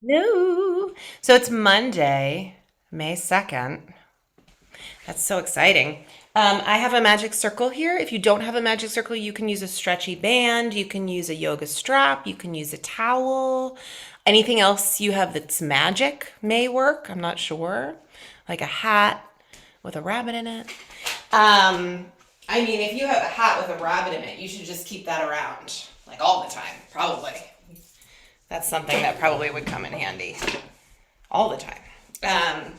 No. So it's Monday, May 2nd. That's so exciting. I have a magic circle here. If you don't have a magic circle, you can use a stretchy band, you can use a yoga strap, you can use a towel. Anything else you have that's magic may work. I'm not sure. Like a hat with a rabbit in it. Um, I mean, if you have a hat with a rabbit in it, you should just keep that around, like all the time, probably. That's something that probably would come in handy all the time. Um,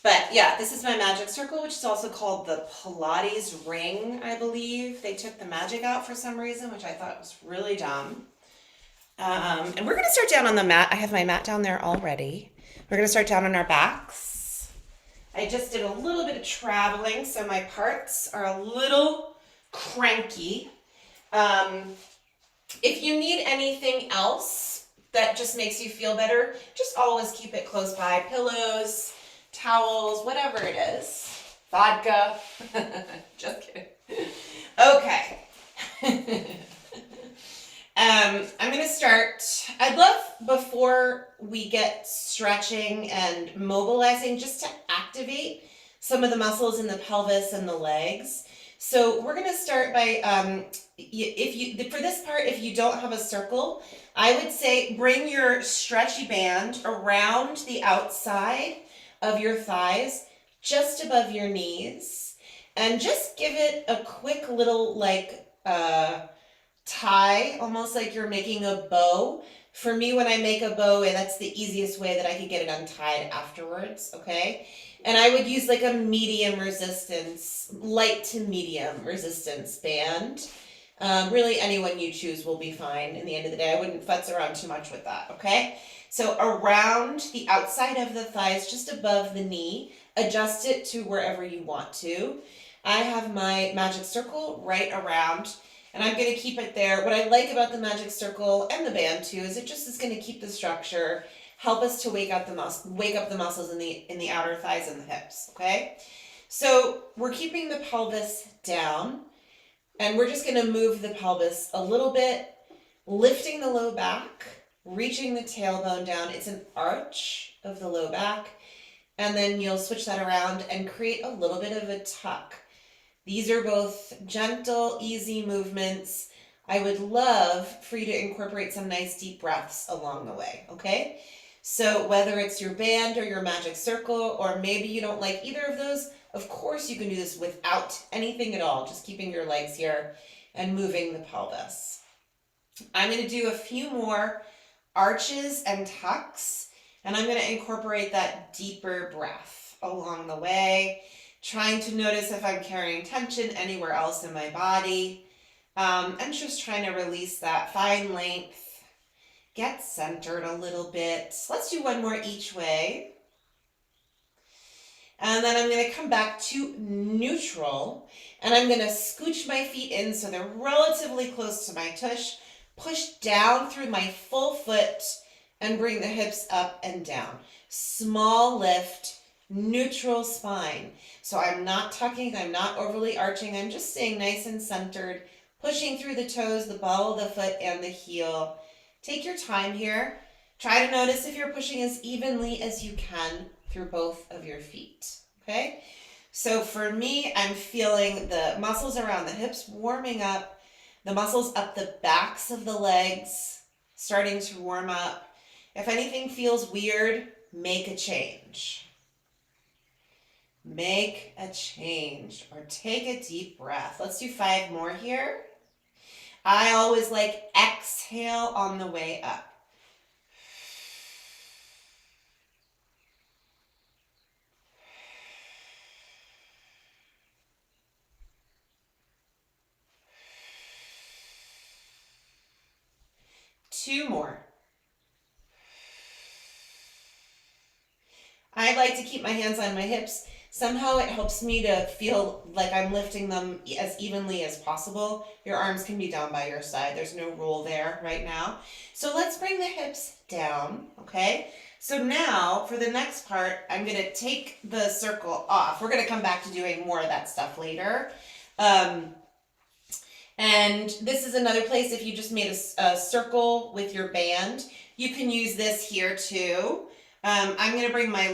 but yeah, this is my magic circle, which is also called the Pilates ring, I believe. They took the magic out for some reason, which I thought was really dumb. And we're going to start down on the mat. I have my mat down there already. We're going to start down on our backs. I just did a little bit of traveling, so my parts are a little cranky. Um, if you need anything else that just makes you feel better, just always keep it close by. Pillows, towels, whatever it is. Vodka. Just kidding. Okay. I'm going to start. I'd love before we get stretching and mobilizing just to activate some of the muscles in the pelvis and the legs. So we're going to start by if you for this part, if you don't have a circle, I would say bring your stretchy band around the outside of your thighs, just above your knees, and just give it a quick little tie, almost like you're making a bow. For me, when I make a bow, and that's the easiest way that I could get it untied afterwards, okay? And I would use like a medium resistance, light to medium resistance band. Really, anyone you choose will be fine in the end of the day. I wouldn't futz around too much with that, okay? So around the outside of the thighs, just above the knee, adjust it to wherever you want to. I have my magic circle right around, and I'm going to keep it there. What I like about the magic circle and the band too is it just is going to keep the structure, help us to wake up the muscles in the outer thighs and the hips. Okay, so we're keeping the pelvis down, and we're just going to move the pelvis a little bit, lifting the low back, reaching the tailbone down. It's an arch of the low back, and then you'll switch that around and create a little bit of a tuck. These are both gentle, easy movements. I would love for you to incorporate some nice deep breaths along the way, okay? So whether it's your band or your magic circle, or maybe you don't like either of those, of course you can do this without anything at all, just keeping your legs here and moving the pelvis. I'm going to do a few more arches and tucks, and I'm going to incorporate that deeper breath along the way, trying to notice if I'm carrying tension anywhere else in my body, and just trying to release that fine length. Get centered a little bit. Let's do one more each way. And then I'm going to come back to neutral, and I'm going to scooch my feet in so they're relatively close to my tush, push down through my full foot, and bring the hips up and down. Small lift, neutral spine. So I'm not tucking, I'm not overly arching, I'm just staying nice and centered, pushing through the toes, the ball of the foot, and the heel. Take your time here. Try to notice if you're pushing as evenly as you can through both of your feet, okay? So for me, I'm feeling the muscles around the hips warming up, the muscles up the backs of the legs starting to warm up. If anything feels weird, make a change. Make a change or take a deep breath. Let's do 5 more here. I always like exhale on the way up. Two more. I like to keep my hands on my hips. Somehow it helps me to feel like I'm lifting them as evenly as possible. Your arms can be down by your side. There's no rule there right now. So let's bring the hips down, okay? So now for the next part, I'm going to take the circle off. We're going to come back to doing more of that stuff later. And this is another place if you just made a circle with your band, You can use this here too. I'm going to bring my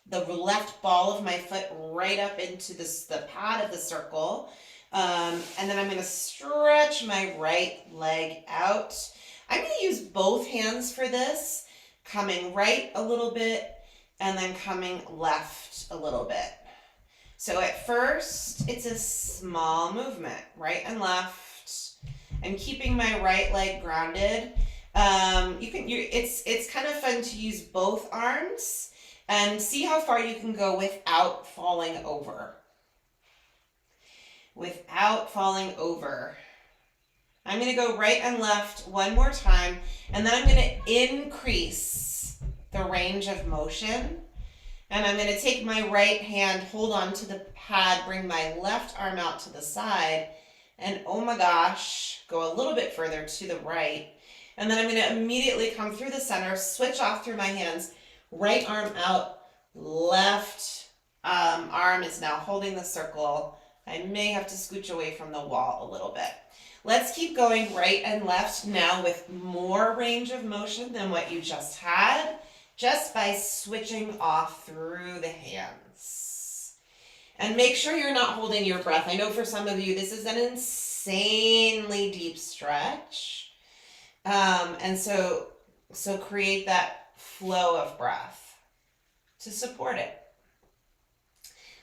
the left ball of my foot right up into the pad of the circle. And then I'm going to stretch my right leg out. I'm going to use both hands for this, coming right a little bit and then coming left a little bit. So at first, it's a small movement, right and left. I'm keeping my right leg grounded. It's kind of fun to use both arms and see how far you can go without falling over. Without falling over. I'm going to go right and left one more time, and then I'm going to increase the range of motion. And I'm going to take my right hand, hold on to the pad, bring my left arm out to the side, and oh my gosh, go a little bit further to the right. And then I'm going to immediately come through the center, switch off through my hands, right arm out, left arm is now holding the circle. I may have to scooch away from the wall a little bit. Let's keep going right and left now with more range of motion than what you just had, just by switching off through the hands. And make sure you're not holding your breath. I know for some of you, this is an insanely deep stretch. And so create that flow of breath to support it.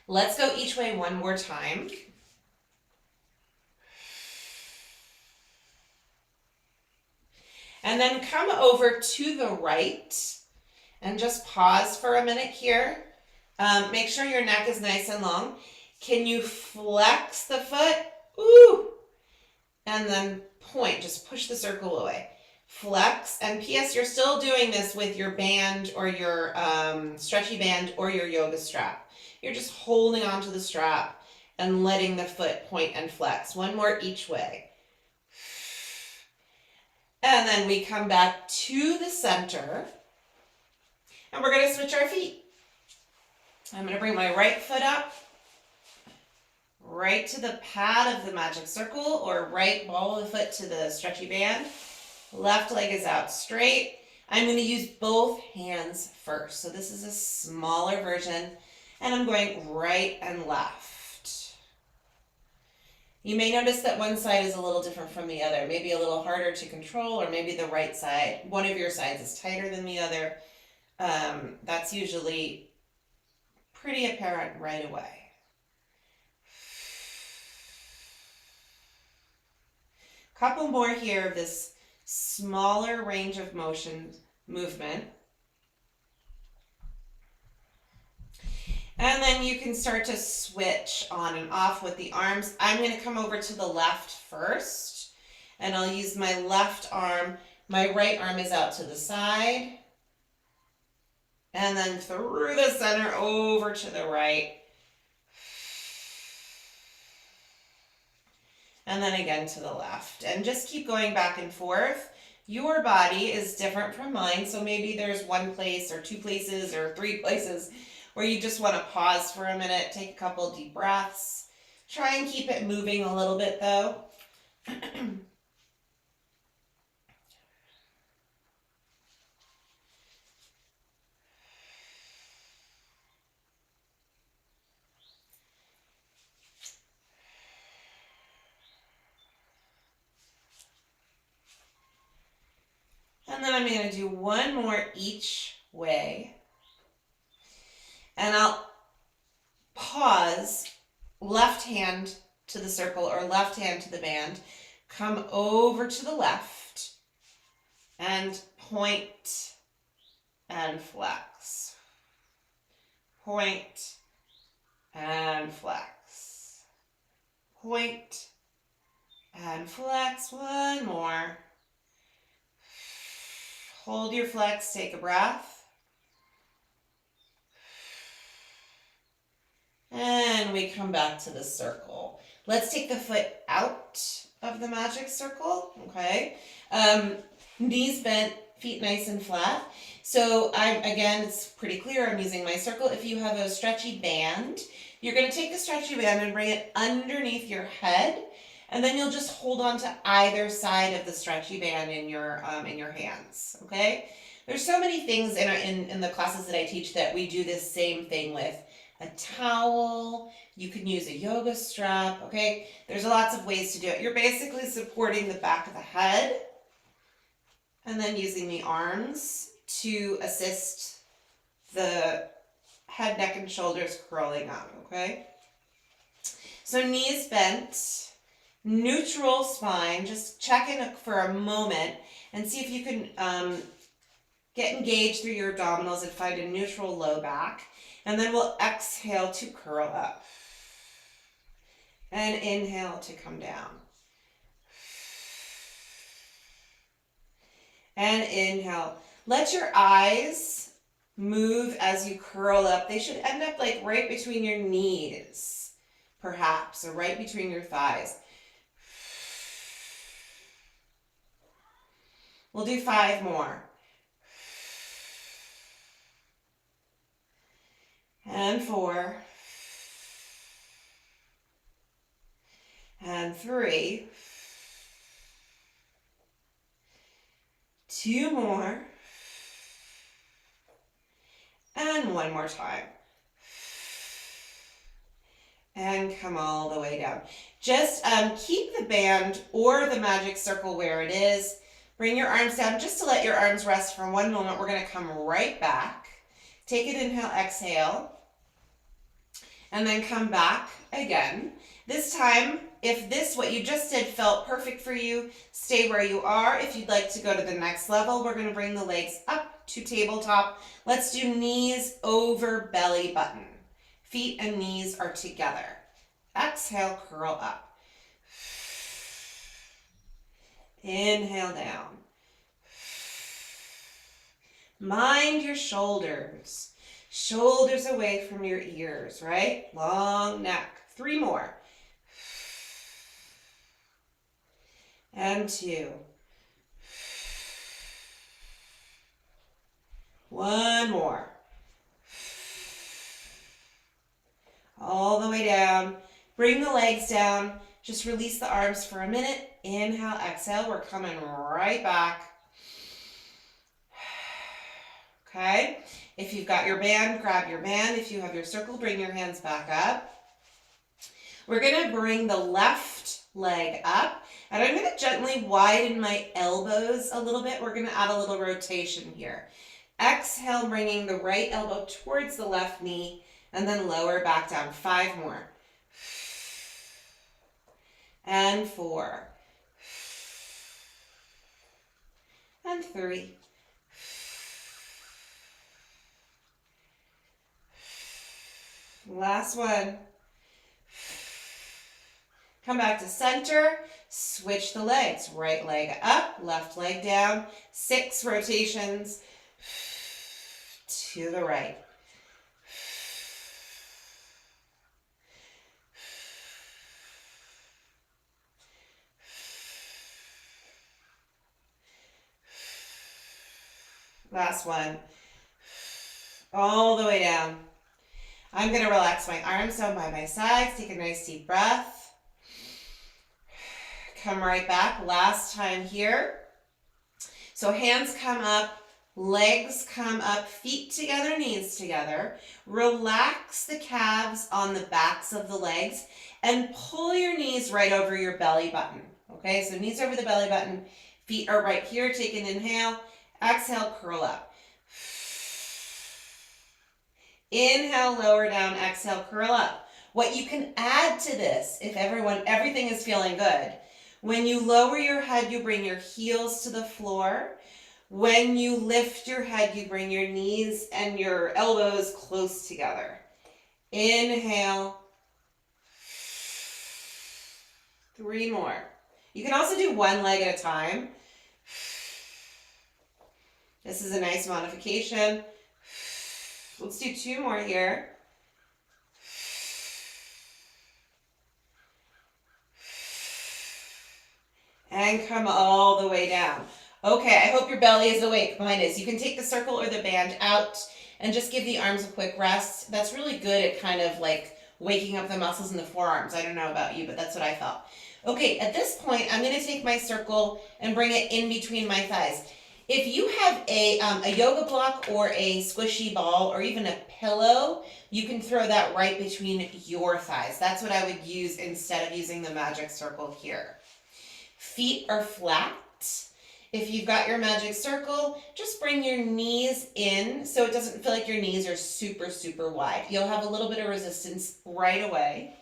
Let's go each way one more time. And then come over to the right and just pause for a minute here. Make sure your neck is nice and long. Can you flex the foot? Ooh. And then point, just push the circle away. Flex, and P.S. you're still doing this with your band or your stretchy band or your yoga strap. You're just holding onto the strap and letting the foot point and flex. One more each way. And then we come back to the center, and we're going to switch our feet. I'm going to bring my right foot up, right to the pad of the magic circle, or right ball of the foot to the stretchy band. Left leg is out straight. I'm going to use both hands first. So this is a smaller version, and I'm going right and left. You may notice that one side is a little different from the other, maybe a little harder to control, or maybe the right side, one of your sides is tighter than the other. That's usually pretty apparent right away. Couple more here of this smaller range of motion movement. And then you can start to switch on and off with the arms. I'm going to come over to the left first, and I'll use my left arm. My right arm is out to the side, and then through the center over to the right. And then again to the left. And just keep going back and forth. Your body is different from mine, so maybe there's one place or two places or three places where you just want to pause for a minute, take a couple deep breaths. Try and keep it moving a little bit though. And then I'm going to do one more each way. And I'll pause, left hand to the circle or left hand to the band, come over to the left and point and flex. Point and flex. Point and flex. One more. Hold your flex, take a breath. And we come back to the circle. Let's take the foot out of the magic circle, okay? Knees bent, feet nice and flat. So again, it's pretty clear I'm using my circle. If you have a stretchy band, you're gonna take the stretchy band and bring it underneath your head, And then you'll just hold on to either side of the stretchy band in your hands, okay? There's so many things in the classes that I teach that we do this same thing with. A towel, you can use a yoga strap, okay? There's lots of ways to do it. You're basically supporting the back of the head and then using the arms to assist the head, neck, and shoulders curling up, okay? So knees bent, neutral spine. Just check in for a moment and see if you can get engaged through your abdominals and find a neutral low back. And then we'll exhale to curl up. And inhale to come down. And inhale. Let your eyes move as you curl up. They should end up like right between your knees, perhaps, or right between your thighs. We'll do 5 more. And 4. And 3. 2 more. And 1 more time. And come all the way down. Just keep the band or the magic circle where it is. Bring your arms down just to let your arms rest for 1 moment. We're going to come right back. Take an inhale, exhale. And then come back again. This time, if what you just did felt perfect for you, stay where you are. If you'd like to go to the next level, we're going to bring the legs up to tabletop. Let's do knees over belly button. Feet and knees are together. Exhale, curl up. Inhale down. Mind your shoulders. Shoulders away from your ears, right? Long neck. 3 more. And 2. 1 more. All the way down. Bring the legs down. Just release the arms for a minute. Inhale, exhale. We're coming right back. Okay? If you've got your band, grab your band. If you have your circle, bring your hands back up. We're going to bring the left leg up. And I'm going to gently widen my elbows a little bit. We're going to add a little rotation here. Exhale, bringing the right elbow towards the left knee. And then lower back down. 5 more. And 4. And 3. Last one. Come back to center. Switch the legs. Right leg up, left leg down. 6 rotations to the right. Last one. All the way down. I'm going to relax my arms down by my sides. Take a nice deep breath. Come right back. Last time here. So hands come up, legs come up, feet together, knees together. Relax the calves on the backs of the legs and pull your knees right over your belly button. Okay, so knees over the belly button, feet are right here. Take an inhale, exhale, curl up. Inhale, lower down, exhale, curl up. What you can add to this, if everything is feeling good, when you lower your head, you bring your heels to the floor. When you lift your head, you bring your knees and your elbows close together. Inhale. 3 more. You can also do 1 leg at a time. This is a nice modification. Let's do 2 more here. And come all the way down. Okay, I hope your belly is awake. Mine is. You can take the circle or the band out and just give the arms a quick rest. That's really good at kind of like waking up the muscles in the forearms. I don't know about you, but that's what I felt. Okay, at this point, I'm going to take my circle and bring it in between my thighs. If you have a yoga block or a squishy ball or even a pillow, you can throw that right between your thighs. That's what I would use instead of using the magic circle here. Feet are flat. If you've got your magic circle, just bring your knees in so it doesn't feel like your knees are super, super wide. You'll have a little bit of resistance right away.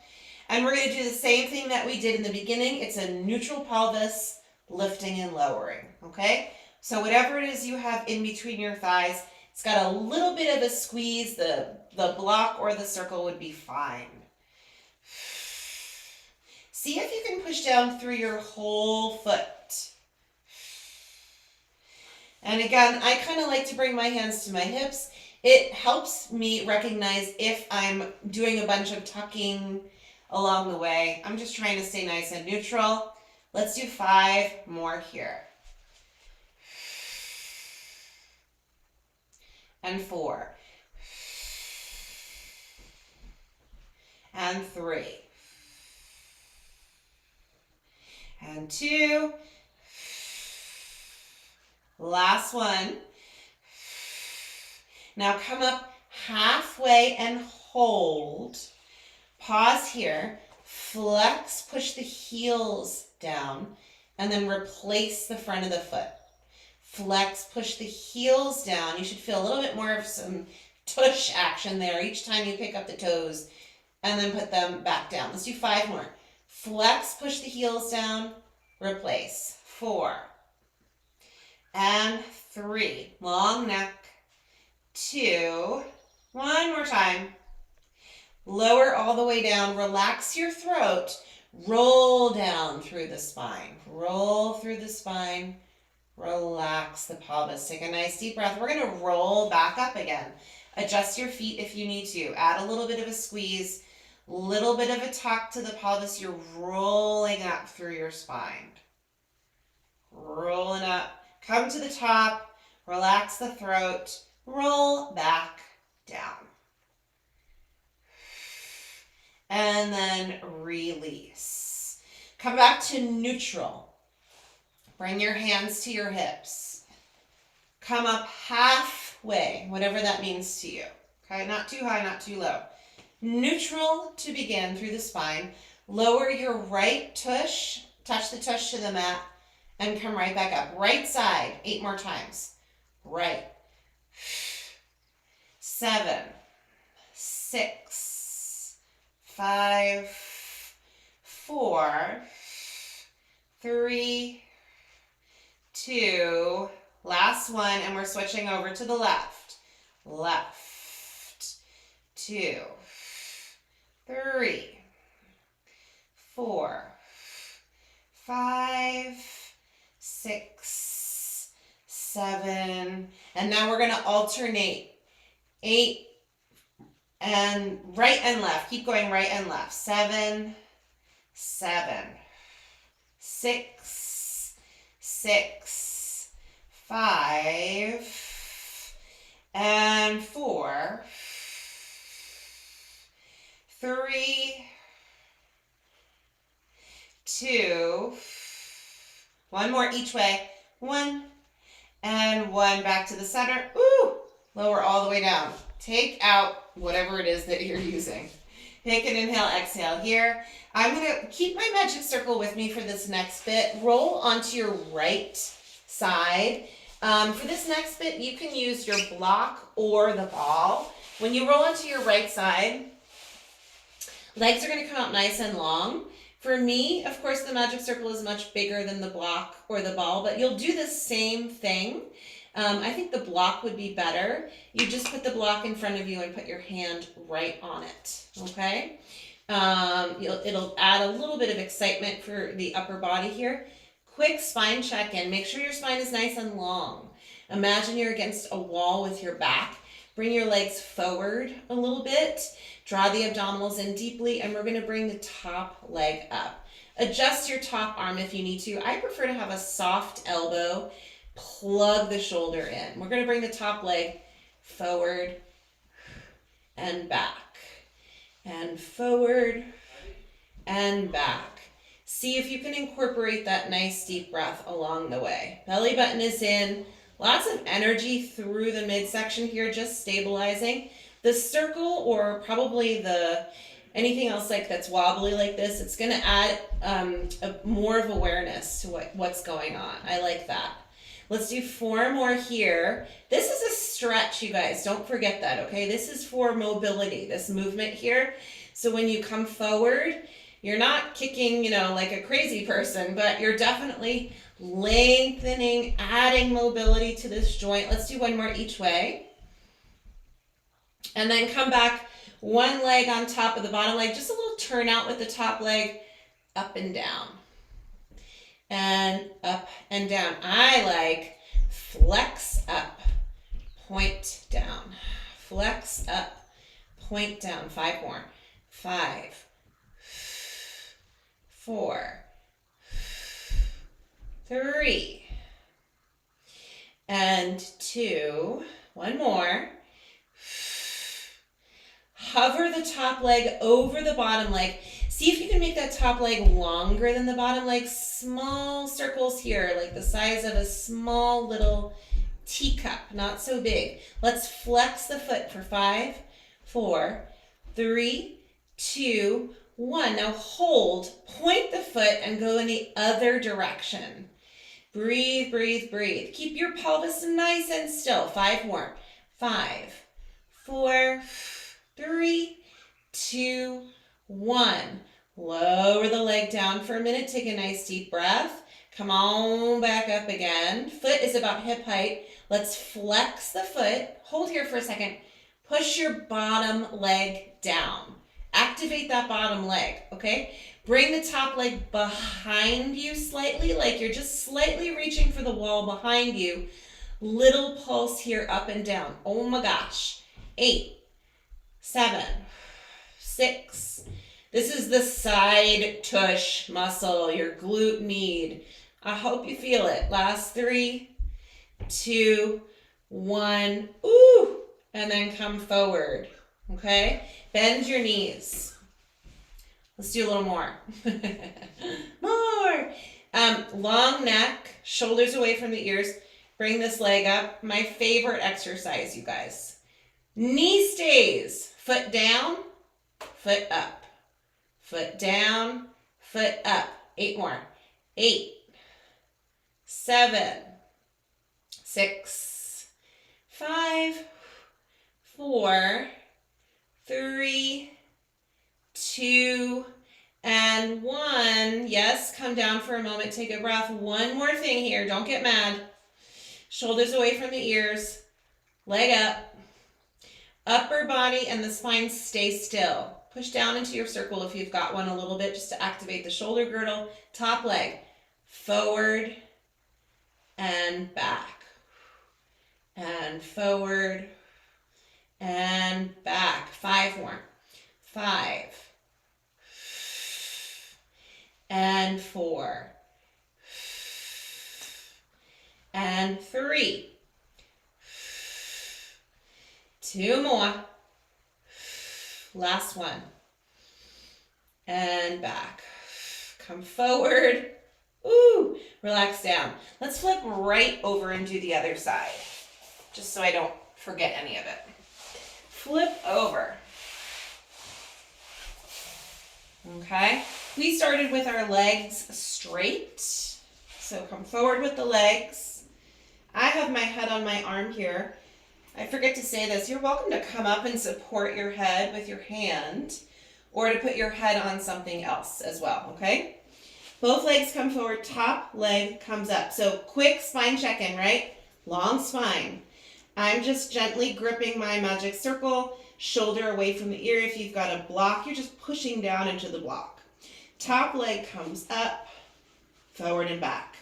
And we're going to do the same thing that we did in the beginning. It's a neutral pelvis, lifting and lowering, okay? So whatever it is you have in between your thighs, it's got a little bit of a squeeze. The block or the circle would be fine. See if you can push down through your whole foot. And again, I kind of like to bring my hands to my hips. It helps me recognize if I'm doing a bunch of tucking along the way. I'm just trying to stay nice and neutral. Let's do 5 more here. And 4. And 3. And 2. Last one. Now come up halfway and hold. Pause here. Flex, push the heels down, and then replace the front of the foot. Flex, push the heels down. You should feel a little bit more of some tush action there each time you pick up the toes, and then put them back down. Let's do 5 more. Flex, push the heels down, replace. 4. And 3. Long neck. 2. One more time. Lower all the way down. Relax your throat. Roll down through the spine. Roll through the spine. Relax the pelvis. Take a nice deep breath. We're going to roll back up again. Adjust your feet if you need to. Add a little bit of a squeeze. Little bit of a tuck to the pelvis. You're rolling up through your spine. Rolling up. Come to the top. Relax the throat. Roll back down. And then release. Come back to neutral. Bring your hands to your hips. Come up halfway, whatever that means to you. Okay, not too high, not too low. Neutral to begin through the spine. Lower your right tush, touch the tush to the mat, and come right back up. Right side, 8 more times. Right. 7, 6, 5, 4, 3, 2, last one, and we're switching over to the left. Left, 2, 3, 4, 5, 6, 7, and now we're going to alternate 8 and right and left. Keep going right and left. 7, 7, 6, 6, 5, and 4, 3, 2, one more each way. 1 and 1 back to the center. Ooh, lower all the way down. Take out whatever it is that you're using. Take an inhale, exhale here. I'm going to keep my magic circle with me for this next bit. Roll onto your right side. For this next bit, you can use your block or the ball. When you roll onto your right side, legs are going to come out nice and long. For me, of course, the magic circle is much bigger than the block or the ball, but you'll do the same thing. I think the block would be better. You just put the block in front of you and put your hand right on it, okay? It'll add a little bit of excitement for the upper body here. Quick spine check-in. Make sure your spine is nice and long. Imagine you're against a wall with your back. Bring your legs forward a little bit. Draw the abdominals in deeply, and we're going to bring the top leg up. Adjust your top arm if you need to. I prefer to have a soft elbow. Plug the shoulder in. We're going to bring the top leg forward and back. and forward and back. See if you can incorporate that nice deep breath along the way. Belly button is in. Lots of energy through the midsection here, just stabilizing. The circle, or probably anything else like that's wobbly like this, it's going to add more of awareness to what's going on. I like that. Let's do 4 more here. This is a stretch, you guys. Don't forget that, okay? This is for mobility, this movement here. So when you come forward, you're not kicking, like a crazy person, but you're definitely lengthening, adding mobility to this joint. Let's do 1 more each way. And then come back, one leg on top of the bottom leg, just a little turn out with the top leg, up and down. And up and down. I like flex up, point down. Flex up, point down. 5 more. 5, 4, 3, and 2. 1 more. Hover the top leg over the bottom leg. See if you can make that top leg longer than the bottom leg. Small circles here, like the size of a small little teacup, not so big. Let's flex the foot for 5, 4, 3, 2, 1. Now hold, point the foot and go in the other direction. Breathe, breathe, breathe. Keep your pelvis nice and still. 5 more. 5, 4, 3, 2, 1. Lower the leg down for a minute. Take a nice deep breath. Come on back up again. Foot is about hip height. Let's flex the foot. Hold here for a second. Push your bottom leg down. Activate that bottom leg, okay? Bring the top leg behind you slightly, like you're just slightly reaching for the wall behind you. Little pulse here up and down. Oh my gosh. 8, 7, 6. This is the side tush muscle, your glute med. I hope you feel it. Last 3, 2, 1. Ooh, and then come forward, okay? Bend your knees. Let's do a little more. More. Long neck, shoulders away from the ears. Bring this leg up. My favorite exercise, you guys. Knee stays. Foot down, foot up. Foot down, foot up. 8 more. 8, 7, 6, 5, 4, 3, 2, and 1. Yes, come down for a moment. Take a breath. 1 more thing here. Don't get mad. Shoulders away from the ears. Leg up. Upper body and the spine stay still. Push down into your circle if you've got one a little bit, just to activate the shoulder girdle. Top leg. Forward and back. And forward and back. 5 more. 5 and 4 and 3. 2 more. Last one. And back. Come forward. Ooh, relax down. Let's flip right over and do the other side, just so I don't forget any of it. Flip over. Okay, we started with our legs straight. So come forward with the legs. I have my head on my arm here. I forget to say this. You're welcome to come up and support your head with your hand, or to put your head on something else as well, okay? Both legs come forward, top leg comes up. So quick spine check-in, right? Long spine. I'm just gently gripping my magic circle, shoulder away from the ear. If you've got a block, you're just pushing down into the block. Top leg comes up, forward and back.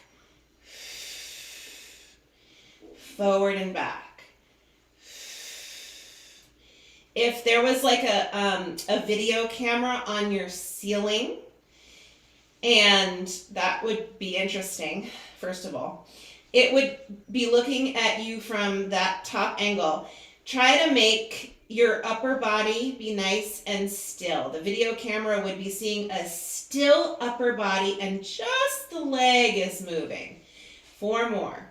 Forward and back. If there was like a video camera on your ceiling, and that would be interesting, first of all. It would be looking at you from that top angle. Try to make your upper body be nice and still. The video camera would be seeing a still upper body and just the leg is moving. 4 more.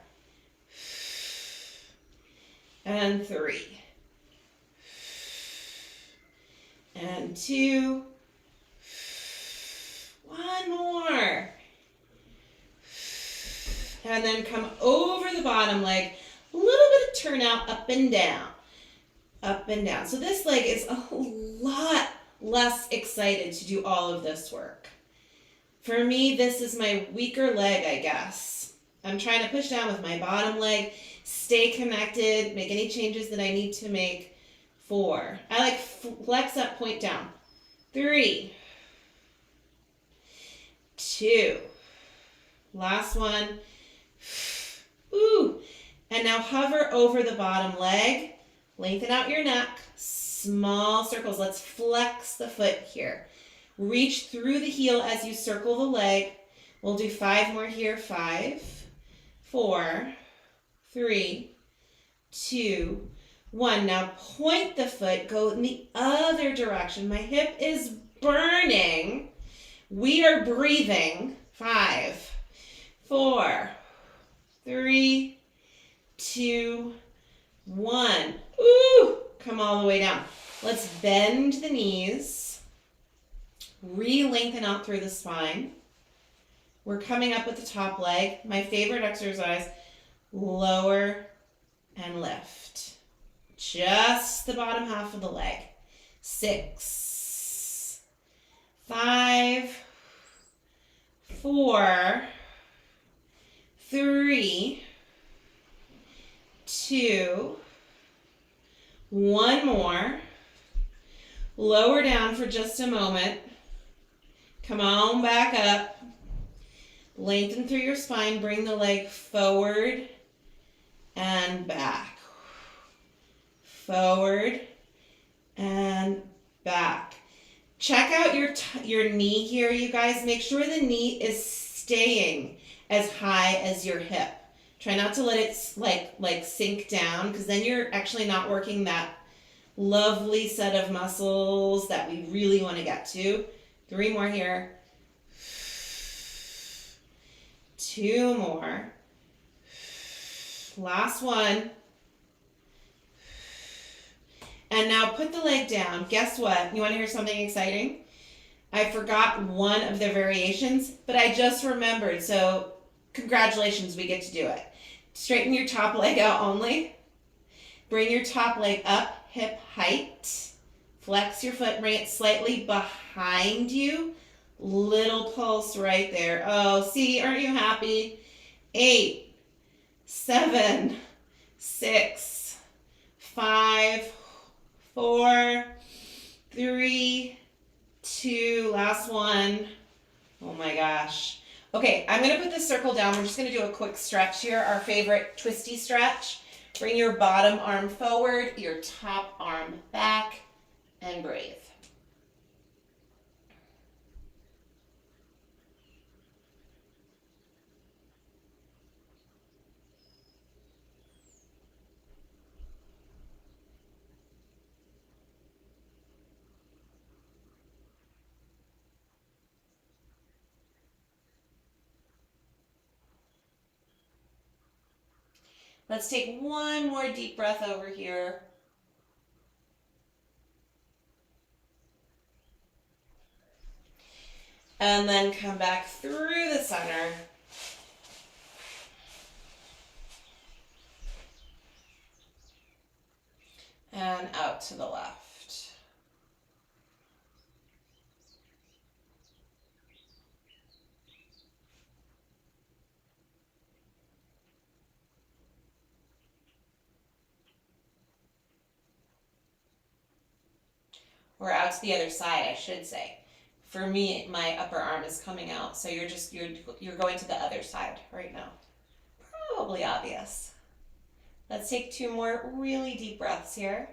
And 3. And 2. 1 more. And then come over the bottom leg. A little bit of turnout up and down. Up and down. So this leg is a lot less excited to do all of this work. For me, this is my weaker leg, I guess. I'm trying to push down with my bottom leg, stay connected, make any changes that I need to make. 4. I like flex up, point down. 3. 2. Last one. Ooh. And now hover over the bottom leg. Lengthen out your neck. Small circles. Let's flex the foot here. Reach through the heel as you circle the leg. We'll do 5 more here. 5, 4, 3, 2, 1. Now point the foot. Go in the other direction. My hip is burning. We are breathing. 5, 4, 3, 2, 1. Ooh, come all the way down. Let's bend the knees. Re-lengthen out through the spine. We're coming up with the top leg. My favorite exercise, lower and lift. Just the bottom half of the leg. 6, 5, 4, 3, 2, 1 more. Lower down for just a moment. Come on back up. Lengthen through your spine. Bring the leg forward and back. Forward and back. Check out your knee here, you guys. Make sure the knee is staying as high as your hip. Try not to let it like sink down, because then you're actually not working that lovely set of muscles that we really want to get to. 3 more here. 2 more. Last one. And now put the leg down. Guess what? You want to hear something exciting? I forgot one of the variations, but I just remembered. So congratulations, we get to do it. Straighten your top leg out only. Bring your top leg up, hip height. Flex your foot, bring it slightly behind you. Little pulse right there. Oh, see, aren't you happy? 8, 7, 6, 5, 4, 3, 2, last one. Oh my gosh. Okay, I'm gonna put this circle down. We're just gonna do a quick stretch here, our favorite twisty stretch. Bring your bottom arm forward, your top arm back, and breathe. Let's take one more deep breath over here. And then come back through the center. And out to the left. Or out to the other side, I should say. For me, my upper arm is coming out, so you're going to the other side right now. Probably obvious. Let's take 2 more really deep breaths here.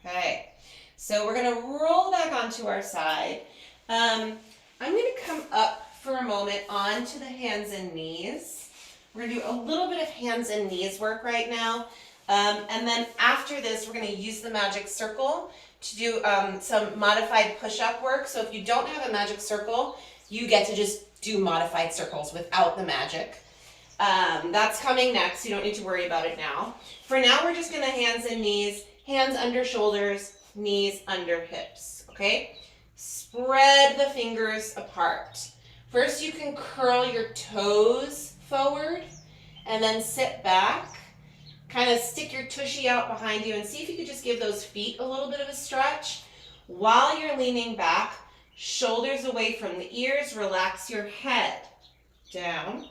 Okay, so we're gonna roll back onto our side. I'm going to come up for a moment onto the hands and knees. We're going to do a little bit of hands and knees work right now. And then after this, we're going to use the magic circle to do some modified push-up work. So if you don't have a magic circle, you get to just do modified circles without the magic. That's coming next. You don't need to worry about it now. For now, we're just going to hands and knees, hands under shoulders, knees under hips, okay? Spread the fingers apart. First, you can curl your toes forward and then sit back. Kind of stick your tushy out behind you and see if you could just give those feet a little bit of a stretch. While you're leaning back, shoulders away from the ears, relax your head down.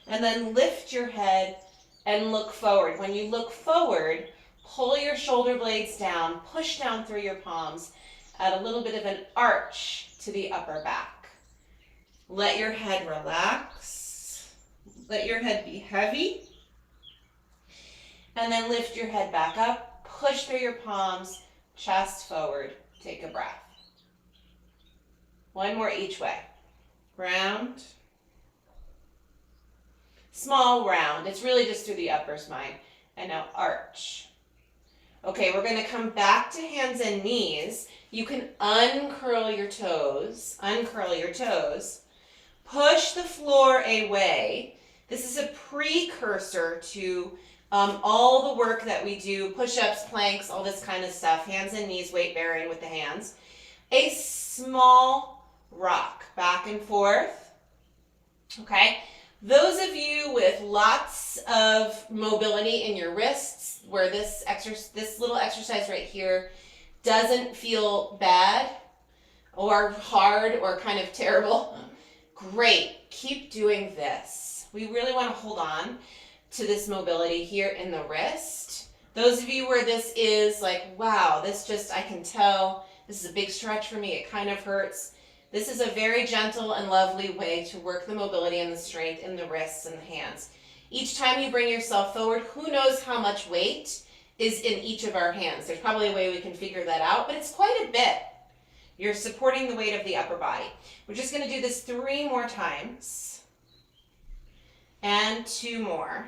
And then lift your head and look forward. When you look forward, pull your shoulder blades down, push down through your palms, add a little bit of an arch to the upper back. Let your head relax. Let your head be heavy. And then lift your head back up, push through your palms, chest forward, take a breath. One more each way. Round. Small round. It's really just through the upper spine. And now arch. Okay, we're going to come back to hands and knees. You can uncurl your toes. Uncurl your toes. Push the floor away. This is a precursor to all the work that we do, push-ups, planks, all this kind of stuff, hands and knees, weight bearing with the hands. A small rock, back and forth, okay? Those of you with lots of mobility in your wrists, where this little exercise right here doesn't feel bad or hard or kind of terrible, great, keep doing this. We really want to hold on to this mobility here in the wrist. Those of you where this is like, wow, this just, I can tell, this is a big stretch for me, it kind of hurts. This is a very gentle and lovely way to work the mobility and the strength in the wrists and the hands. Each time you bring yourself forward, who knows how much weight is in each of our hands. There's probably a way we can figure that out, but it's quite a bit. You're supporting the weight of the upper body. We're just going to do this 3 more times. And 2 more.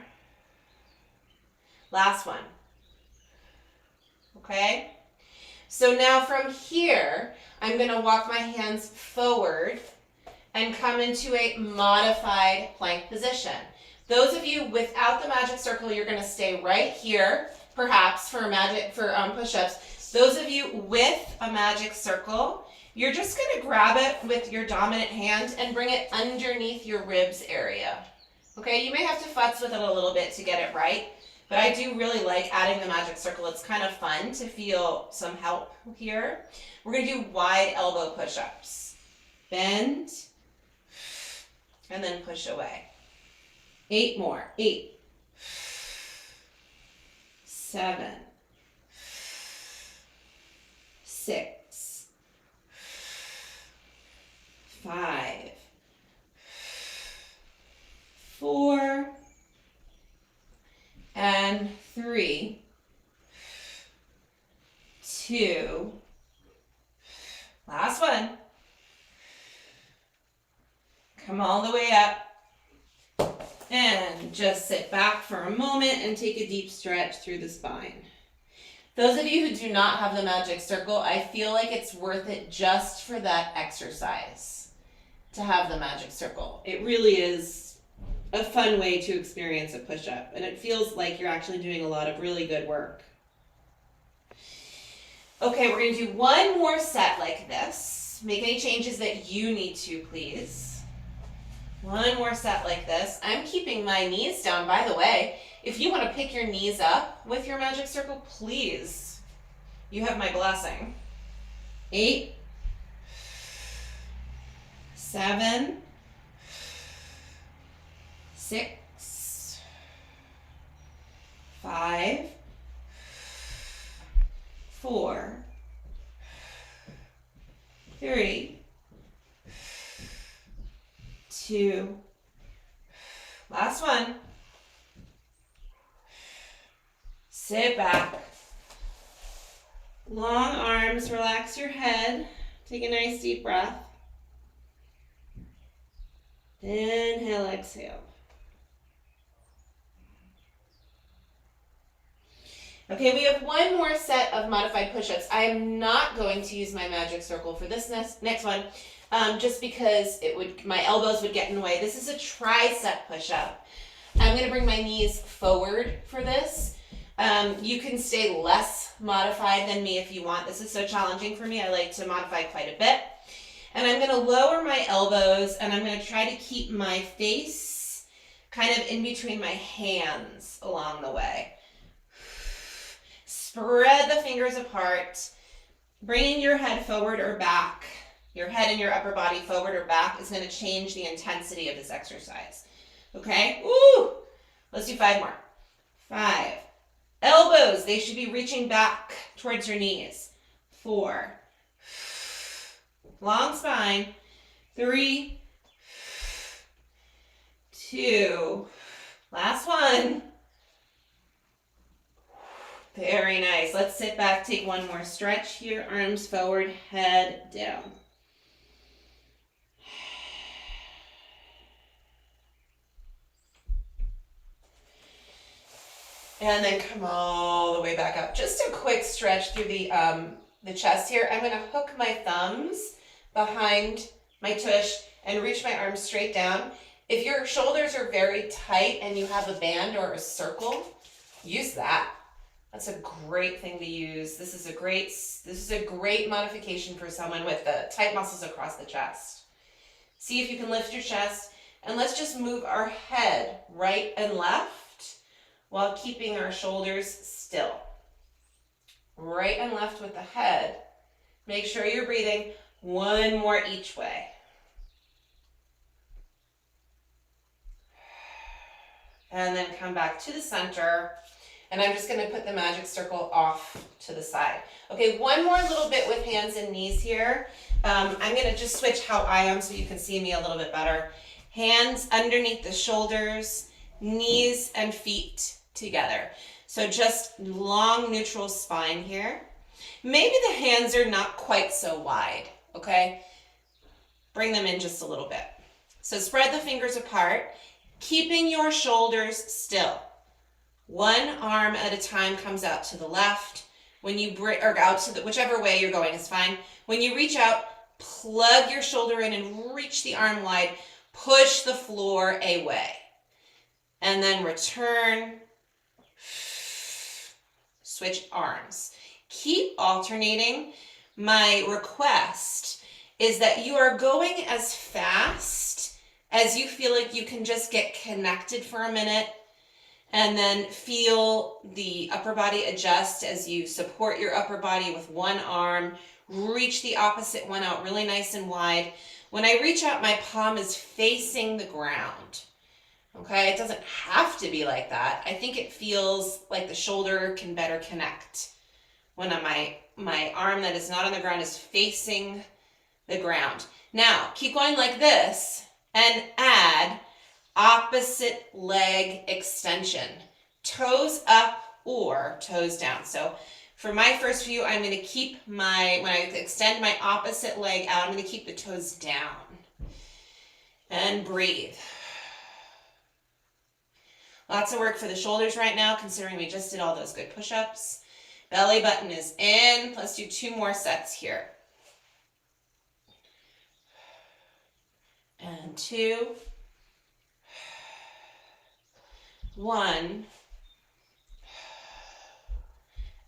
Last one. Okay? So now from here, I'm going to walk my hands forward and come into a modified plank position. Those of you without the magic circle, you're going to stay right here, perhaps for push-ups. Those of you with a magic circle, you're just going to grab it with your dominant hand and bring it underneath your ribs area. Okay? You may have to futz with it a little bit to get it right. But I do really like adding the magic circle. It's kind of fun to feel some help here. We're going to do wide elbow push-ups. Bend, and then push away. 8 more. 8, 7, 6, 5, 4, and 3, 2, last one. Come all the way up and just sit back for a moment and take a deep stretch through the spine. Those of you who do not have the magic circle, I feel like it's worth it just for that exercise to have the magic circle. It really is a fun way to experience a push-up, and it feels like you're actually doing a lot of really good work. Okay, we're going to do 1 more set like this. Make any changes that you need to, please. 1 more set like this. I'm keeping my knees down, by the way. If you want to pick your knees up with your magic circle, please. You have my blessing. 8, 7, 6, 5, 4, 3, 2, last one. Sit back. Long arms, relax your head. Take a nice deep breath. Inhale, exhale. Okay, we have one more set of modified push-ups. I am not going to use my magic circle for this next one, just because my elbows would get in the way. This is a tricep push-up. I'm going to bring my knees forward for this. You can stay less modified than me if you want. This is so challenging for me. I like to modify quite a bit. And I'm going to lower my elbows, and I'm going to try to keep my face kind of in between my hands along the way. Spread the fingers apart, bringing your head forward or back. Your head and your upper body forward or back is going to change the intensity of this exercise. Okay? Woo! Let's do 5 more. 5. Elbows, they should be reaching back towards your knees. 4. Long spine. 3. 2. Last one. Very nice. Let's sit back, take one more stretch here. Arms forward, head down. And then come all the way back up. Just a quick stretch through the chest here. I'm going to hook my thumbs behind my tush and reach my arms straight down. If your shoulders are very tight and you have a band or a circle, use that. That's a great thing to use. This is a great modification for someone with the tight muscles across the chest. See if you can lift your chest, and let's just move our head right and left while keeping our shoulders still. Right and left with the head. Make sure you're breathing. One more each way. And then come back to the center. And I'm just going to put the magic circle off to the side. Okay, one more little bit with hands and knees here. I'm going to just switch how I am so you can see me a little bit better. Hands underneath the shoulders, knees and feet together. So just long neutral spine here. Maybe the hands are not quite so wide, okay? Bring them in just a little bit. So spread the fingers apart, keeping your shoulders still. One arm at a time comes out to the left. When you or out to whichever way you're going is fine. When you reach out, plug your shoulder in and reach the arm wide. Push the floor away. And then return. Switch arms. Keep alternating. My request is that you are going as fast as you feel like you can just get connected for a minute. And then feel the upper body adjust as you support your upper body with one arm. Reach the opposite one out really nice and wide. When I reach out, my palm is facing the ground. Okay, it doesn't have to be like that. I think it feels like the shoulder can better connect when my arm that is not on the ground is facing the ground. Now, keep going like this and add opposite leg extension, toes up or toes down. So for my first view, I'm going to keep when I extend my opposite leg out, I'm going to keep the toes down and breathe. Lots of work for the shoulders right now, considering we just did all those good push-ups. Belly button is in. Let's do 2 more sets here. And 2. 1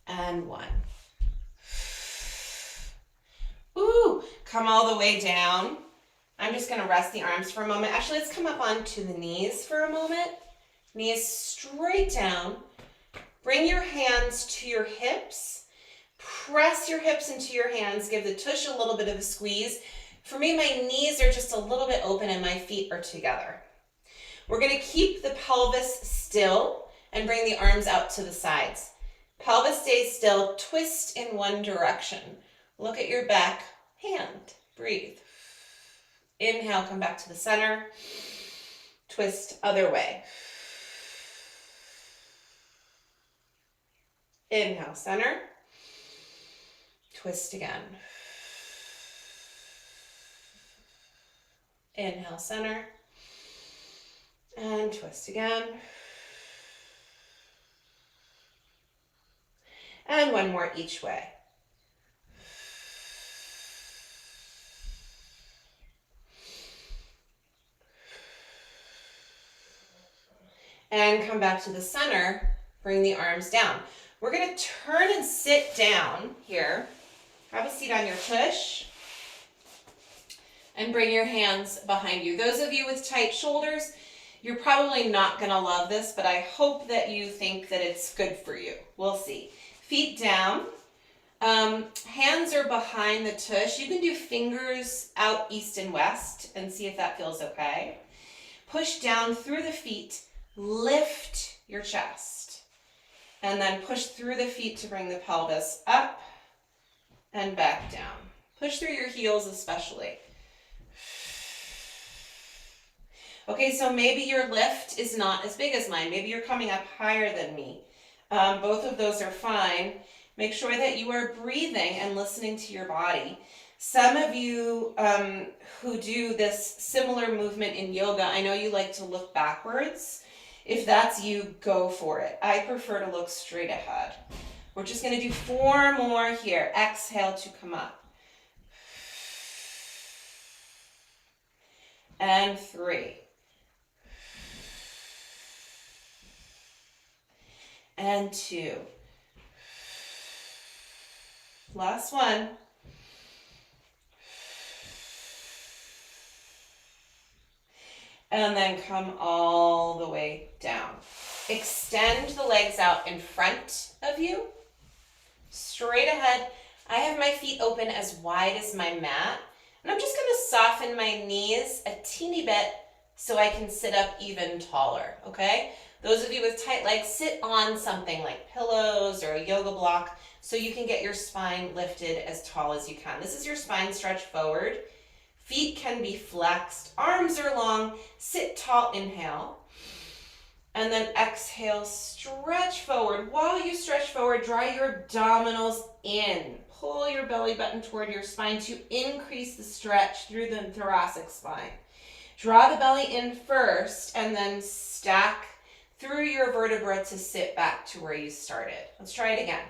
and 1. Ooh, come all the way down. I'm just going to rest the arms for a moment. Actually, let's come up onto the knees for a moment. Knees straight down. Bring your hands to your hips. Press your hips into your hands. Give the tush a little bit of a squeeze. For me, my knees are just a little bit open and my feet are together. We're going to keep the pelvis still and bring the arms out to the sides. Pelvis stays still. Twist in one direction. Look at your back hand. Breathe. Inhale, come back to the center. Twist other way. Inhale, center. Twist again. Inhale, center. And twist again. And one more each way. And come back to the center, bring the arms down. We're gonna turn and sit down here. Have a seat on your tush. And bring your hands behind you. Those of you with tight shoulders, you're probably not gonna love this, but I hope that you think that it's good for you. We'll see. Feet down. Hands are behind the tush. You can do fingers out east and west and see if that feels okay. Push down through the feet. Lift your chest. And then push through the feet to bring the pelvis up and back down. Push through your heels especially. Okay, so maybe your lift is not as big as mine. Maybe you're coming up higher than me. Both of those are fine. Make sure that you are breathing and listening to your body. Some of you who do this similar movement in yoga, I know you like to look backwards. If that's you, go for it. I prefer to look straight ahead. We're just going to do 4 more here. Exhale to come up. And 3. And 2. Last one. And then come all the way down. Extend the legs out in front of you, straight ahead. I have my feet open as wide as my mat, and I'm just going to soften my knees a teeny bit so I can sit up even taller, okay? Those of you with tight legs, sit on something like pillows or a yoga block so you can get your spine lifted as tall as you can. This is your spine stretch forward. Feet can be flexed, arms are long, sit tall, inhale. And then exhale, stretch forward. While you stretch forward, draw your abdominals in. Pull your belly button toward your spine to increase the stretch through the thoracic spine. Draw the belly in first and then stack through your vertebra to sit back to where you started. Let's try it again.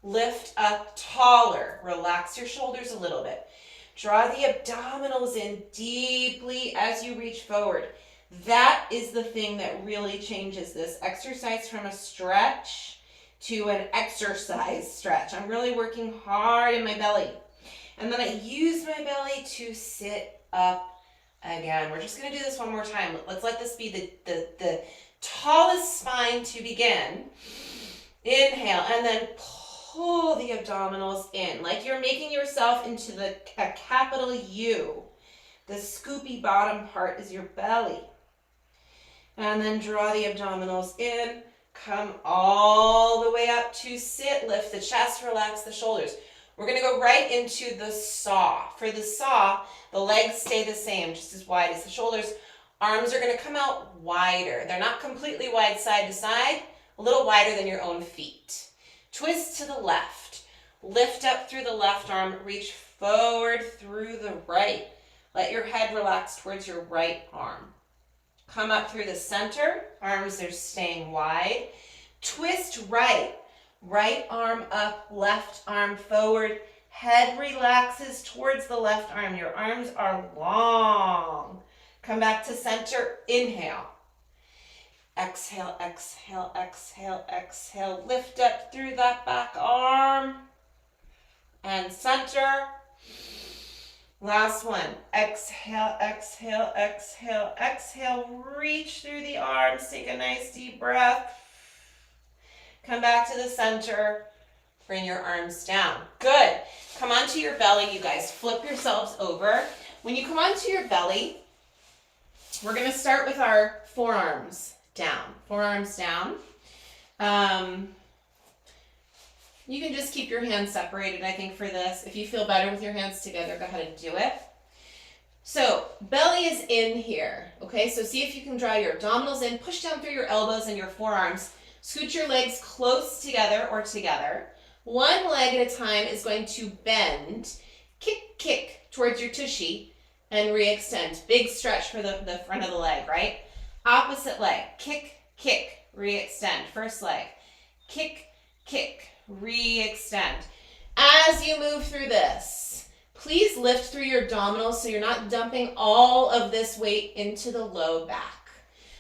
Lift up taller. Relax your shoulders a little bit. Draw the abdominals in deeply as you reach forward. That is the thing that really changes this exercise from a stretch to an exercise stretch. I'm really working hard in my belly. And then I use my belly to sit up again. We're just going to do this one more time. Let's let this be the tallest spine to begin. Inhale, and then pull the abdominals in, like you're making yourself into a capital U. The scoopy bottom part is your belly. And then draw the abdominals in, come all the way up to sit, lift the chest, relax the shoulders. We're going to go right into the saw. For the saw, the legs stay the same, just as wide as the shoulders. Arms are going to come out wider. They're not completely wide side to side, a little wider than your own feet. Twist to the left. Lift up through the left arm, reach forward through the right. Let your head relax towards your right arm. Come up through the center, arms are staying wide. Twist right. Right arm up, left arm forward. Head relaxes towards the left arm. Your arms are long. Come back to center, inhale. Exhale, exhale, exhale, exhale. Lift up through that back arm. And center. Last one. Exhale, exhale, exhale, exhale. Reach through the arms. Take a nice deep breath. Come back to the center. Bring your arms down. Good. Come onto your belly, you guys. Flip yourselves over. When you come onto your belly, we're going to start with our forearms down. Forearms down. You can just keep your hands separated, I think, for this. If you feel better with your hands together, go ahead and do it. So, belly is in here, okay? So see if you can draw your abdominals in, push down through your elbows and your forearms. Scoot your legs close together or together. One leg at a time is going to bend, kick, kick towards your tushy, and re-extend. Big stretch for the front of the leg, right? Opposite leg, kick, kick, re-extend. First leg, kick, kick, re-extend. As you move through this, please lift through your abdominals so you're not dumping all of this weight into the low back.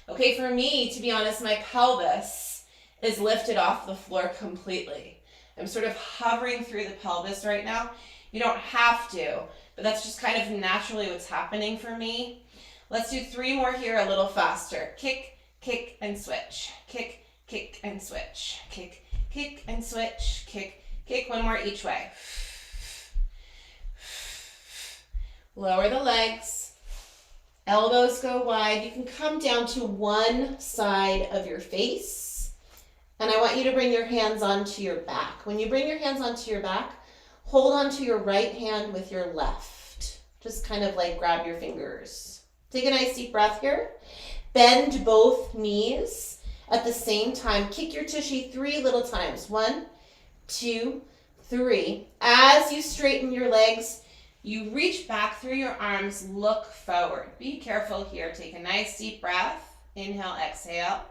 Okay, for me, to be honest, my pelvis is lifted off the floor completely. I'm sort of hovering through the pelvis right now. You don't have to, but that's just kind of naturally what's happening for me. Let's do 3 more here a little faster. Kick, kick, and switch. Kick, kick, and switch. Kick, kick, and switch. Kick, kick. 1 more each way. Lower the legs. Elbows go wide. You can come down to one side of your face. And I want you to bring your hands onto your back. When you bring your hands onto your back, hold onto your right hand with your left. Just kind of like grab your fingers. Take a nice deep breath here. Bend both knees at the same time. Kick your tushy 3 little times. 1, 2, 3. As you straighten your legs, you reach back through your arms, look forward. Be careful here. Take a nice deep breath. Inhale, exhale.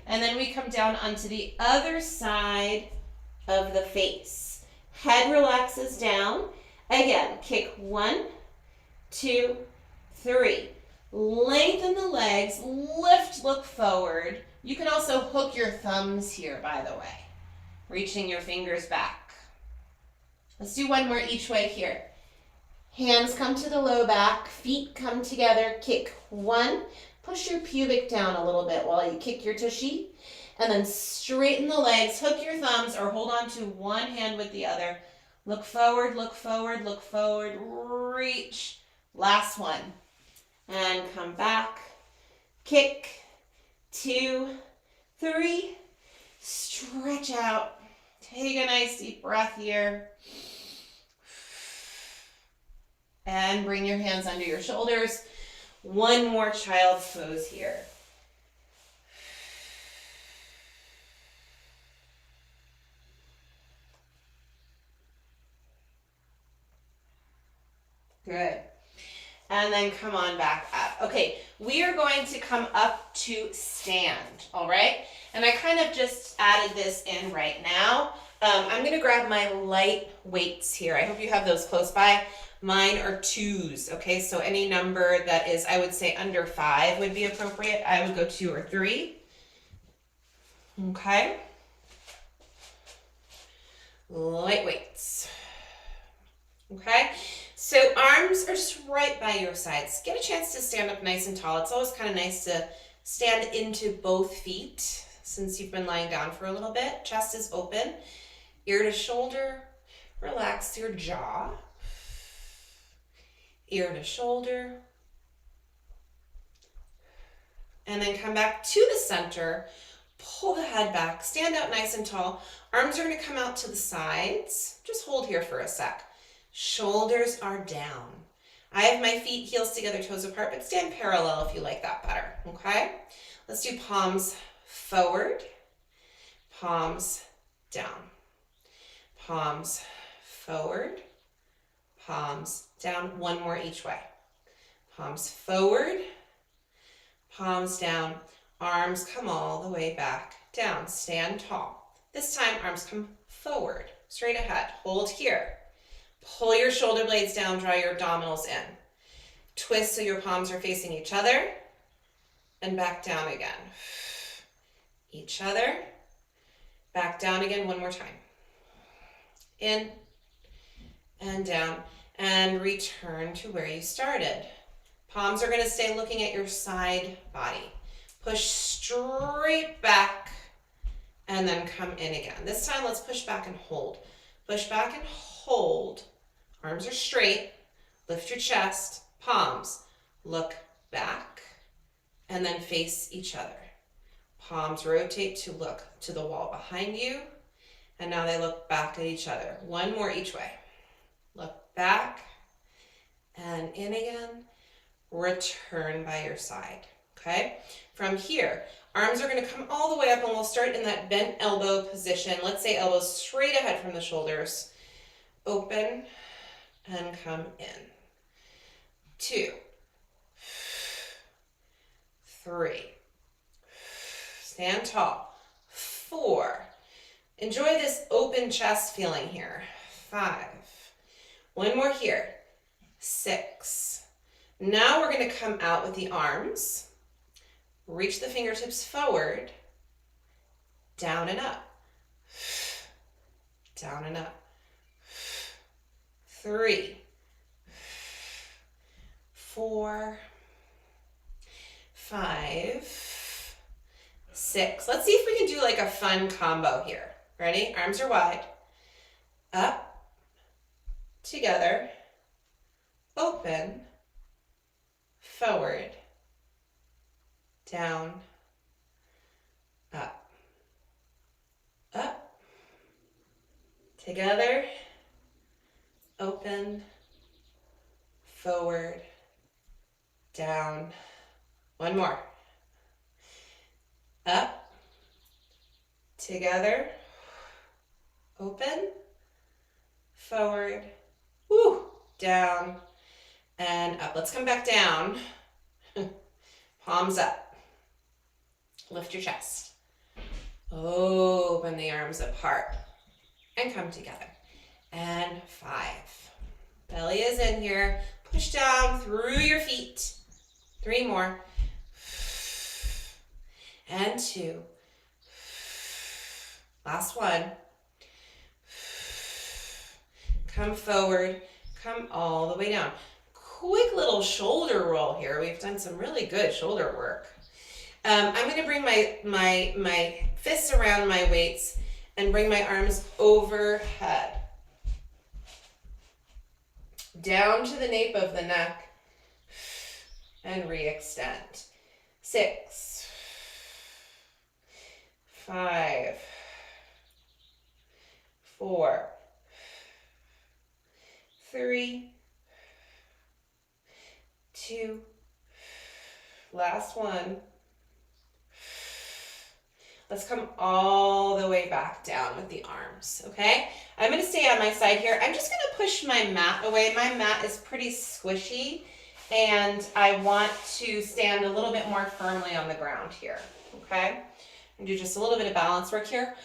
And then we come down onto the other side of the face. Head relaxes down. Again, kick 1, 2, 3. Lengthen the legs, lift, look forward. You can also hook your thumbs here, by the way, reaching your fingers back. Let's do 1 more each way here. Hands come to the low back, feet come together, kick 1. Push your pubic down a little bit while you kick your tushy, and then straighten the legs, hook your thumbs, or hold on to one hand with the other. Look forward, look forward, look forward, reach. Last one. And come back, kick, 2, 3, stretch out. Take a nice deep breath here. And bring your hands under your shoulders. 1 more child's pose here. Good. And then come on back up. Okay, we are going to come up to stand, all right? And I kind of just added this in right now. I'm gonna grab my light weights here. I hope you have those close by. Mine are 2s, okay? So any number that is, I would say, under 5 would be appropriate. I would go 2 or 3, okay? Light weights, okay? So arms are just right by your sides. Get a chance to stand up nice and tall. It's always kind of nice to stand into both feet since you've been lying down for a little bit. Chest is open, ear to shoulder. Relax your jaw. Ear to shoulder. And then come back to the center. Pull the head back. Stand out nice and tall. Arms are going to come out to the sides. Just hold here for a sec. Shoulders are down. I have my feet heels together, toes apart, but stand parallel if you like that better, okay? Let's do palms forward, palms down, palms forward, palms down. 1 more each way. Palms forward, palms down, arms come all the way back down. Stand tall. This time, arms come forward, straight ahead. Hold here. Pull your shoulder blades down, draw your abdominals in. Twist so your palms are facing each other, and back down again. Each other, back down again 1 more time. In and down, and return to where you started. Palms are going to stay looking at your side body. Push straight back, and then come in again. This time, let's push back and hold. Push back and hold. Arms are straight. Lift your chest. Palms look back and then face each other. Palms rotate to look to the wall behind you. And now they look back at each other. 1 more each way. Look back and in again. Return by your side. Okay? From here, arms are going to come all the way up and we'll start in that bent elbow position. Let's say elbows straight ahead from the shoulders. Open and come in. 2, 3, Stand tall. 4. Enjoy this open chest feeling here. 5. One more here. 6. Now we're going to come out with the arms. Reach the fingertips forward. Down and up. Down and up. 3. 4. 5. 6. Let's see if we can do like a fun combo here. Ready? Arms are wide. Up. Together. Open. Forward. Down. Up. Up. Together. Open. Forward. Down. One more. Up. Together. Open. Forward. Woo. Down. And up. Let's come back down. Palms up. Lift your chest. Open the arms apart. And come together. And 5. Belly is in here. Push down through your feet. 3 more. And 2. Last one. Come forward. Come all the way down. Quick little shoulder roll here. We've done some really good shoulder work. I'm going to bring my fists around my weights and bring my arms overhead. Down to the nape of the neck and re-extend. 6, 5, 4, 3, 2, last one. Let's come all the way back down with the arms, okay? I'm gonna stay on my side here. I'm just gonna push my mat away. My mat is pretty squishy and I want to stand a little bit more firmly on the ground here, okay? And do just a little bit of balance work here.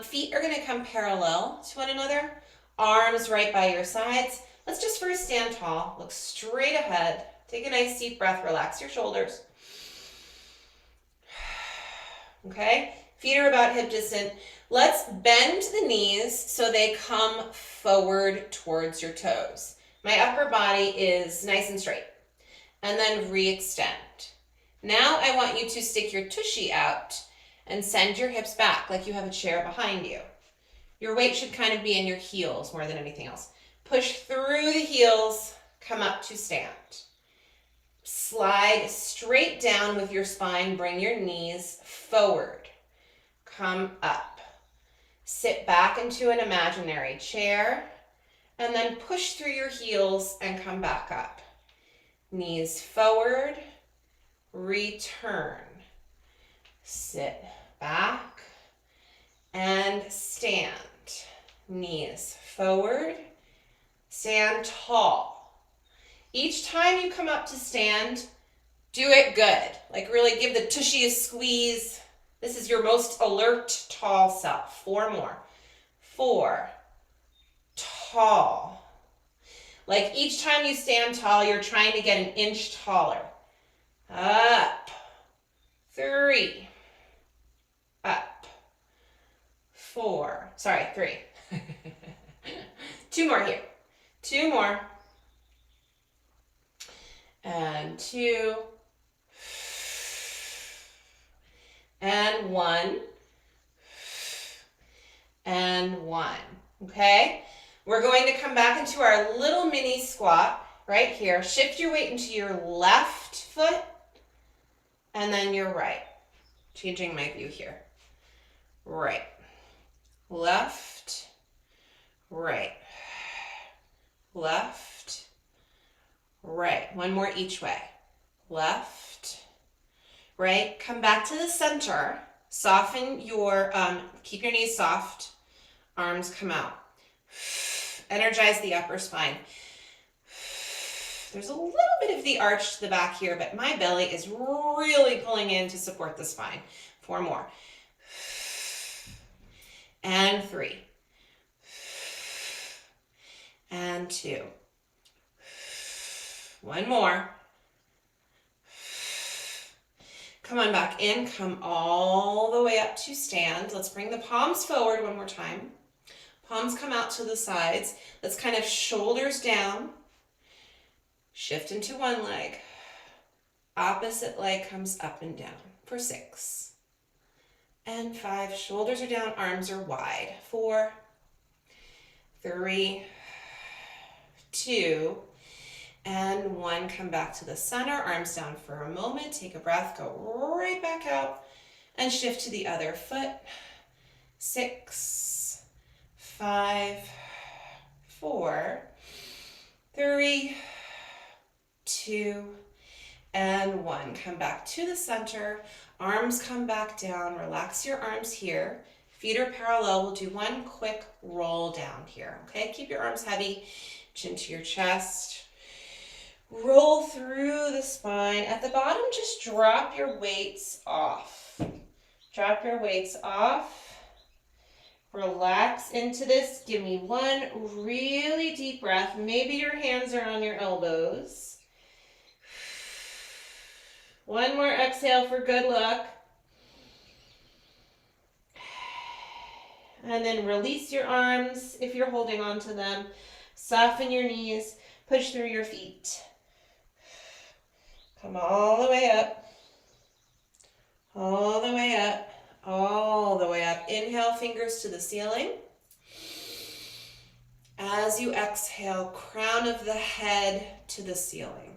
Feet are gonna come parallel to one another. Arms right by your sides. Let's just first stand tall, look straight ahead. Take a nice deep breath, relax your shoulders. Okay, feet are about hip distance. Let's bend the knees so they come forward towards your toes. My upper body is nice and straight. And then re-extend. Now I want you to stick your tushy out and send your hips back like you have a chair behind you. Your weight should kind of be in your heels more than anything else. Push through the heels, come up to stand. Slide straight down with your spine, bring your knees forward. Come up. Sit back into an imaginary chair and then push through your heels and come back up. Knees forward, return. Sit back and stand. Knees forward, stand tall. Each time you come up to stand, do it good. Like really give the tushy a squeeze. This is your most alert, tall self. 4 more. 4, tall. Like each time you stand tall, you're trying to get an inch taller. Up. 3. Up. 4. Sorry, 3. 2 more here. 2 more. And 2. And 1. And 1. Okay? We're going to come back into our little mini squat right here. Shift your weight into your left foot and then your right. Changing my view here. Right. Left. Right. Left. Right. One more each way. Left. Right. Come back to the center. Soften your, keep your knees soft. Arms come out. Energize the upper spine. There's a little bit of the arch to the back here, but my belly is really pulling in to support the spine. 4 more. And 3. And 2. 1 more. Come on back in. Come all the way up to stand. Let's bring the palms forward one more time. Palms come out to the sides. Let's kind of shoulders down. Shift into one leg. Opposite leg comes up and down for 6. And 5. Shoulders are down, arms are wide. 4, 3, 2, and 1. Come back to the center, arms down for a moment. Take a breath, go right back out, and shift to the other foot. 6, 5, 4, 3, 2, and 1. Come back to the center. Arms come back down. Relax your arms here. Feet are parallel. We'll do one quick roll down here. Okay, keep your arms heavy. Chin to your chest. Roll through the spine. At the bottom, just drop your weights off. Drop your weights off. Relax into this. Give me one really deep breath. Maybe your hands are on your elbows. One more exhale for good luck. And then release your arms if you're holding on to them. Soften your knees. Push through your feet. Come all the way up. All the way up. All the way up. Inhale, fingers to the ceiling. As you exhale, crown of the head to the ceiling.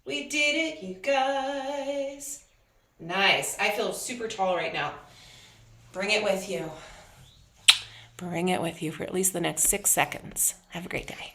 We did it, you guys. Nice. I feel super tall right now. Bring it with you. Bring it with you for at least the next 6 seconds. Have a great day.